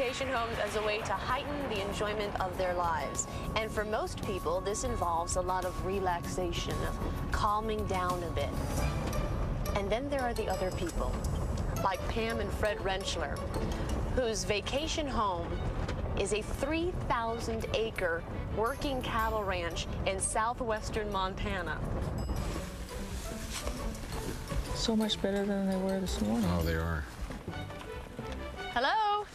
vacation homes as a way to heighten the enjoyment of their lives. And for most people, this involves a lot of relaxation, of calming down a bit. And then there are the other people, like Pam and Fred Rentschler, whose vacation home is a 3,000-acre working cattle ranch in southwestern Montana. So much better than they were this morning. Oh, they are. Hello.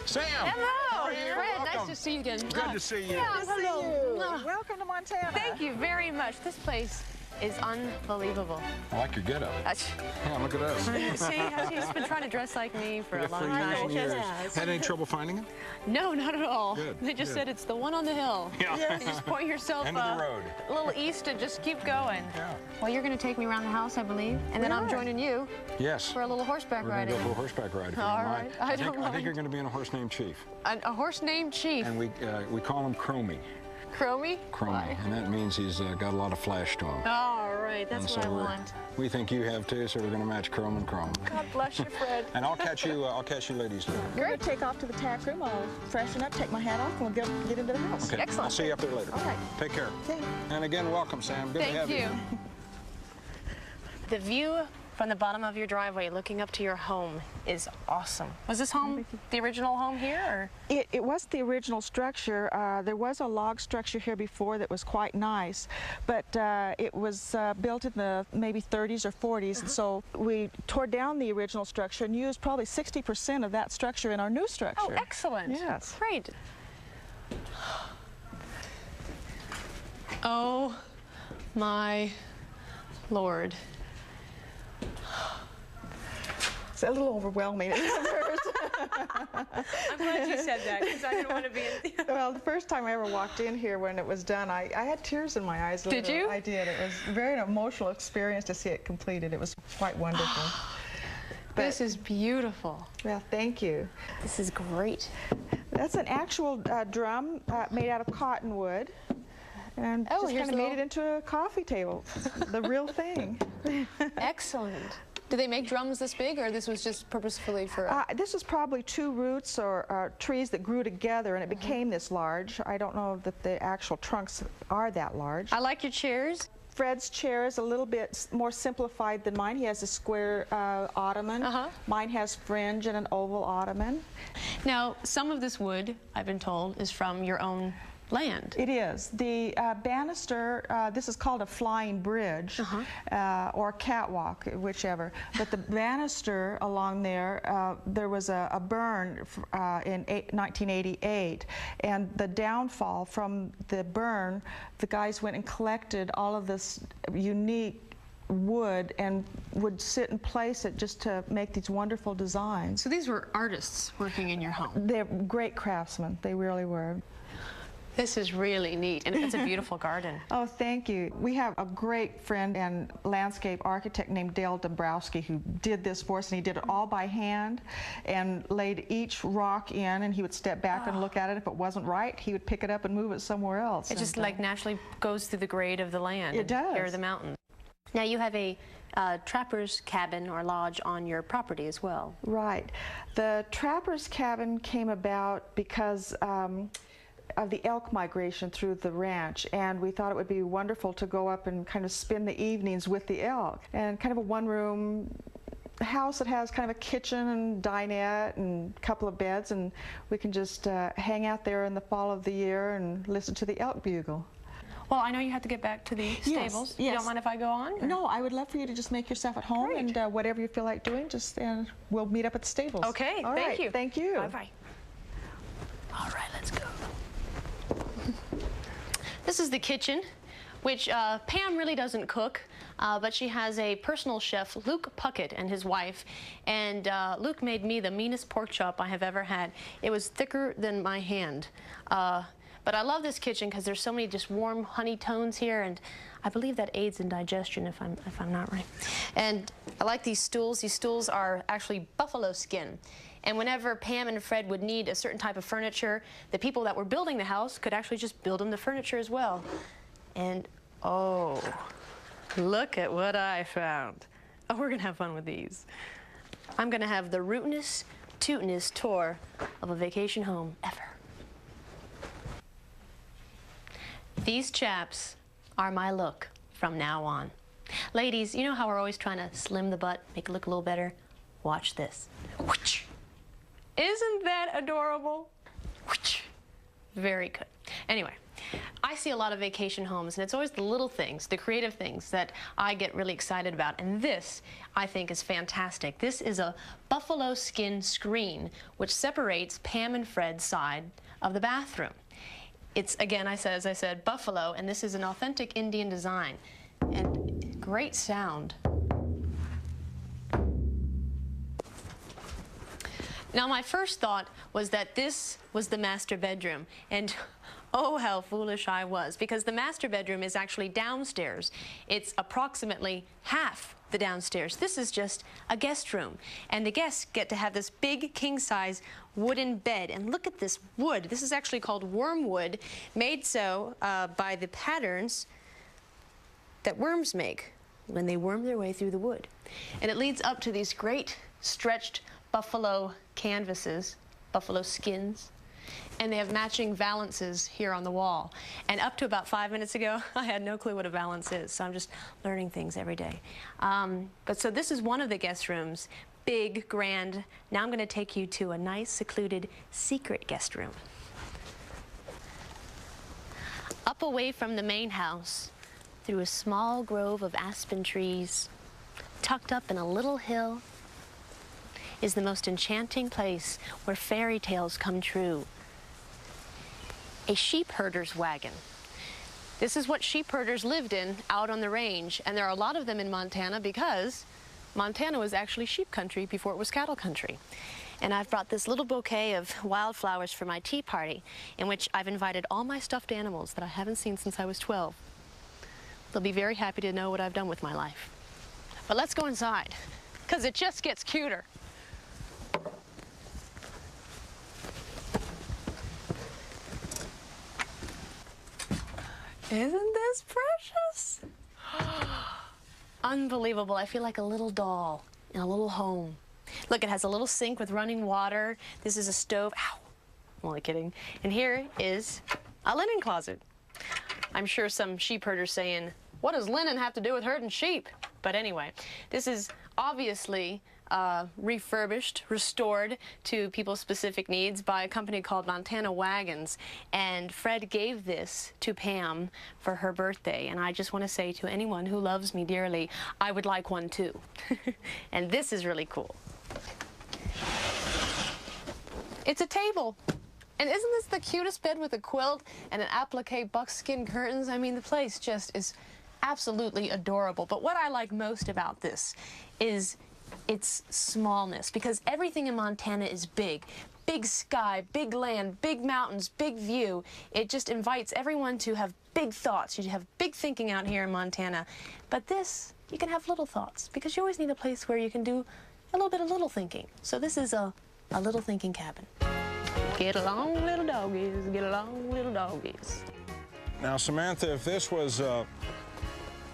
Sam! Hello! How are you? Fred, Welcome. nice to see you again. Good to see you. Yeah, hello. Welcome to Montana. Thank you very much. This place is unbelievable. I like your getup. Yeah, look at us. See, he's been trying to dress like me for a long time. Years. Had any trouble finding it? No, not at all. Good, They just good. said it's the one on the hill. Yeah. You just point yourself End of the road. a little east and just keep going. Yeah. Well, you're going to take me around the house, I believe, and then I'm joining you Yes. for a little horseback We're going to riding. go for a horseback ride. If you All don't right. mind. I don't I think mind. you're going to be on a horse named Chief. A horse named Chief. And we call him Chromie. Chromie? Chromie. And that means he's got a lot of flash to him. All right, that's And what so I want. we think you have too, so we're going to match Chrome and Chrome. God bless you, Fred. And I'll catch you ladies later. We're going to take off to the tack room. I'll freshen up, take my hat off, and we'll get into the house. Okay. Excellent. I'll see you up there later. All right. Take care. Okay. And again, welcome, Sam. Good to have Thank you. The view from the bottom of your driveway looking up to your home is awesome. Was this home the original home here? Or? It was the original structure. There was a log structure here before that was quite nice, but it was built in the maybe 30s or 40s, and so we tore down the original structure and used probably 60% of that structure in our new structure. Oh, excellent. Yes. Great. Oh, my Lord. It's a little overwhelming at first. I'm glad you said that, because I didn't want to be in... Well, the first time I ever walked in here when it was done, I had tears in my eyes. Did you? I did. It was a very emotional experience to see it completed. It was quite wonderful. This is beautiful. Well, thank you. This is great. That's an actual drum made out of cottonwood. And just here's kind of made it into a coffee table. The real thing. Excellent. Do they make drums this big, or this was just purposefully for... This is probably two roots or trees that grew together, and it became this large. I don't know that the actual trunks are that large. I like your chairs. Fred's chair is a little bit more simplified than mine. He has a square ottoman. Mine has fringe and an oval ottoman. Now, some of this wood, I've been told, is from your own land. It is. The banister, this is called a flying bridge or catwalk, whichever. But the banister along there, there was a burn in 1988, and the downfall from the burn, the guys went and collected all of this unique wood and would sit and place it just to make these wonderful designs. So these were artists working in your home. They're great craftsmen. They really were. This is really neat, and it's a beautiful garden. Oh, thank you. We have a great friend and landscape architect named Dale Dombrowski who did this for us, and he did it all by hand and laid each rock in, and he would step back and look at it. If it wasn't right, he would pick it up and move it somewhere else. It just like naturally goes through the grade of the land. It does. Here are the mountains. Now you have a trapper's cabin or lodge on your property as well. Right. The trapper's cabin came about because of the elk migration through the ranch, and we thought it would be wonderful to go up and kind of spend the evenings with the elk. And kind of a one-room house that has kind of a kitchen and dinette and a couple of beds, and we can just hang out there in the fall of the year and listen to the elk bugle. Well, I know you have to get back to the stables. Yes. You don't mind if I go on? Or? No, I would love for you to just make yourself at home. Great. And whatever you feel like doing, just we'll meet up at the stables. Okay, All thank right, you. Thank you. Bye-bye. All right, let's go. This is the kitchen, which Pam really doesn't cook, but she has a personal chef, Luke Puckett, and his wife. And Luke made me the meanest pork chop I have ever had. It was thicker than my hand. But I love this kitchen because there's so many just warm honey tones here, and I believe that aids in digestion if I'm not right. And I like these stools. These stools are actually buffalo skin. And whenever Pam and Fred would need a certain type of furniture, the people that were building the house could actually just build them the furniture as well. And oh, look at what I found. Oh, we're gonna have fun with these. I'm gonna have the rootinest tootin'est tour of a vacation home ever. These chaps are my look from now on. Ladies, you know how we're always trying to slim the butt, make it look a little better? Watch this. Isn't that adorable? Very good. Anyway, I see a lot of vacation homes, and it's always the little things, the creative things that I get really excited about. And this, I think, is fantastic. This is a buffalo skin screen, which separates Pam and Fred's side of the bathroom. It's, again, as I said, buffalo, and this is an authentic Indian design. And great sound. Now, my first thought was that this was the master bedroom, and oh, how foolish I was, because the master bedroom is actually downstairs. It's approximately half the downstairs. This is just a guest room, and the guests get to have this big king-size wooden bed. And look at this wood. This is actually called wormwood, made so by the patterns that worms make when they worm their way through the wood. And it leads up to these great stretched buffalo canvases, buffalo skins, and they have matching valances here on the wall. And up to about 5 minutes ago, I had no clue what a valance is, so I'm just learning things every day. But so this is one of the guest rooms, big, grand. Now I'm going to take you to a nice, secluded, secret guest room. Up away from the main house, through a small grove of aspen trees, tucked up in a little hill, is the most enchanting place where fairy tales come true. A sheep herder's wagon. This is what sheep herders lived in out on the range, and there are a lot of them in Montana because Montana was actually sheep country before it was cattle country. And I've brought this little bouquet of wildflowers for my tea party, in which I've invited all my stuffed animals that I haven't seen since I was 12. They'll be very happy to know what I've done with my life. But let's go inside, because it just gets cuter. Isn't this precious? Unbelievable. I feel like a little doll in a little home. Look, it has a little sink with running water. This is a stove. Ow. I'm only kidding. And here is a linen closet. I'm sure some sheep herder's saying, what does linen have to do with herding sheep? But anyway, this is obviously refurbished, restored to people's specific needs by a company called Montana Wagons. And Fred gave this to Pam for her birthday. And I just want to say to anyone who loves me dearly, I would like one too. And this is really cool. It's a table. And isn't this the cutest bed with a quilt and an applique buckskin curtains? I mean, the place just is absolutely adorable. But what I like most about this is its smallness, because everything in Montana is big. Big sky, big land, big mountains, big view. It just invites everyone to have big thoughts. You have big thinking out here in Montana. But this, you can have little thoughts, because you always need a place where you can do a little bit of little thinking. So this is a little thinking cabin. Get along, little doggies, get along, little doggies. Now, Samantha, if this was,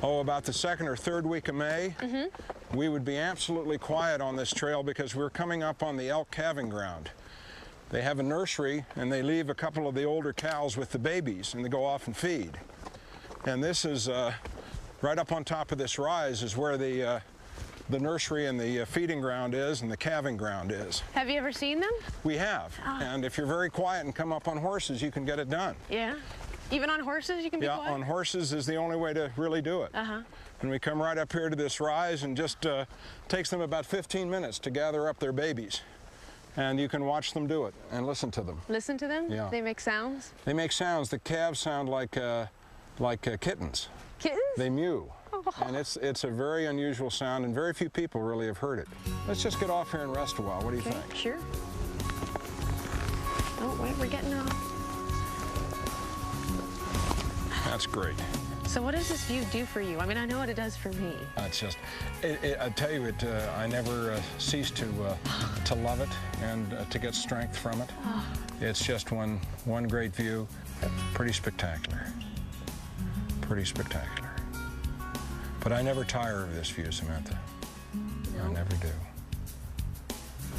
about the second or third week of May, we would be absolutely quiet on this trail because we're coming up on the elk calving ground. They have a nursery, and they leave a couple of the older cows with the babies, and they go off and feed. And this is, right up on top of this rise is where the nursery and the feeding ground is and the calving ground is. Have you ever seen them? We have. And if you're very quiet and come up on horses, you can get it done. Yeah. Even on horses you can be quiet? Yeah, on horses is the only way to really do it. And we come right up here to this rise, and just takes them about 15 minutes to gather up their babies. And you can watch them do it and listen to them. Listen to them? Yeah. They make sounds? They make sounds. The calves sound like kittens. Kittens? They mew. And it's a very unusual sound, and very few people really have heard it. Let's just get off here and rest a while. What do you think? Sure. Oh, wait, we're getting off. That's great. So what does this view do for you? I mean, I know what it does for me. It's just, I tell you, I never cease to love it and to get strength from it. It's just one great view. Pretty spectacular. Pretty spectacular. But I never tire of this view, Samantha. No. I never do.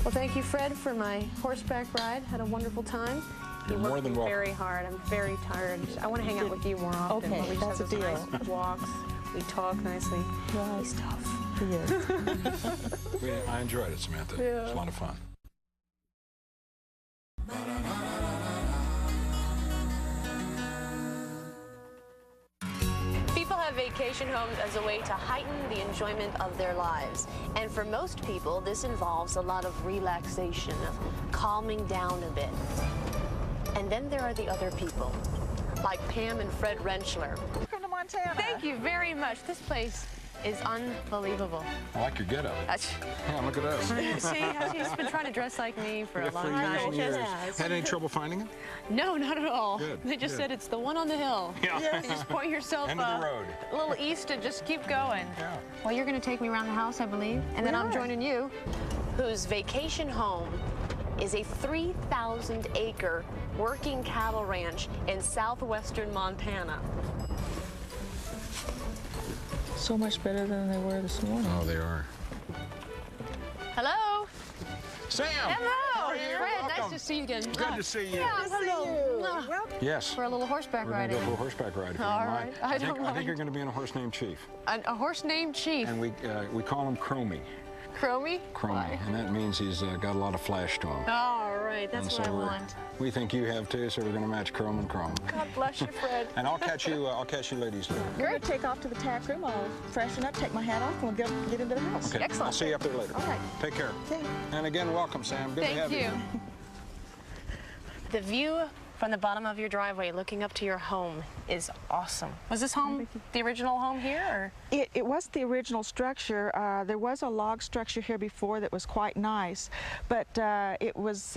Well, thank you, Fred, for my horseback ride. Had a wonderful time. You're more than welcome. Very hard. I'm very tired. I want to hang out with you more often. Okay, we just that's have a those deal. nice walks. We talk nicely. Right. He's tough. He is. I enjoyed it, Samantha. Yeah. It was a lot of fun. People have vacation homes as a way to heighten the enjoyment of their lives. And for most people, this involves a lot of relaxation, of calming down a bit. And then there are the other people, like Pam and Fred Rentschler. Welcome to Montana. Thank you very much. This place is unbelievable. I like your getup. Yeah, look at us. See, she's been trying to dress like me for a long time. Years. Had any trouble finding it? No, not at all. Good, They just good. said it's the one on the hill. Yeah. You just point yourself End of the road. a little east and just keep going. Yeah. Well, you're going to take me around the house, I believe, and then I'm are. joining you. Whose vacation home is a 3,000-acre working cattle ranch in southwestern Montana. So much better than they were this morning. Oh, they are. Hello. Sam! Hello. How are you? Fred, Welcome. nice to see you again. Good to see you. Yeah, hello. Yes. For a little horseback We're going to riding. go for a horseback ride. if you All don't right. mind. I I don't think mind. you're going to be in a horse named Chief. A horse named Chief. And we call him Chromie. Chromie? Chromie. And that means he's got a lot of flash to him. All right, that's And what I so want. we think you have too, so we're going to match Chrome and Chrome. God bless you, Fred. And I'll catch you ladies later. We're going to take off to the tack room. I'll freshen up, take my hat off, and we'll get into the house. Okay. Excellent. I'll see you up there later. All right. Take care. Okay. And again, welcome, Sam. Good to Thank have you. The view from the bottom of your driveway looking up to your home is awesome. Was this home the original home here? Or? It was the original structure. There was a log structure here before that was quite nice, but it was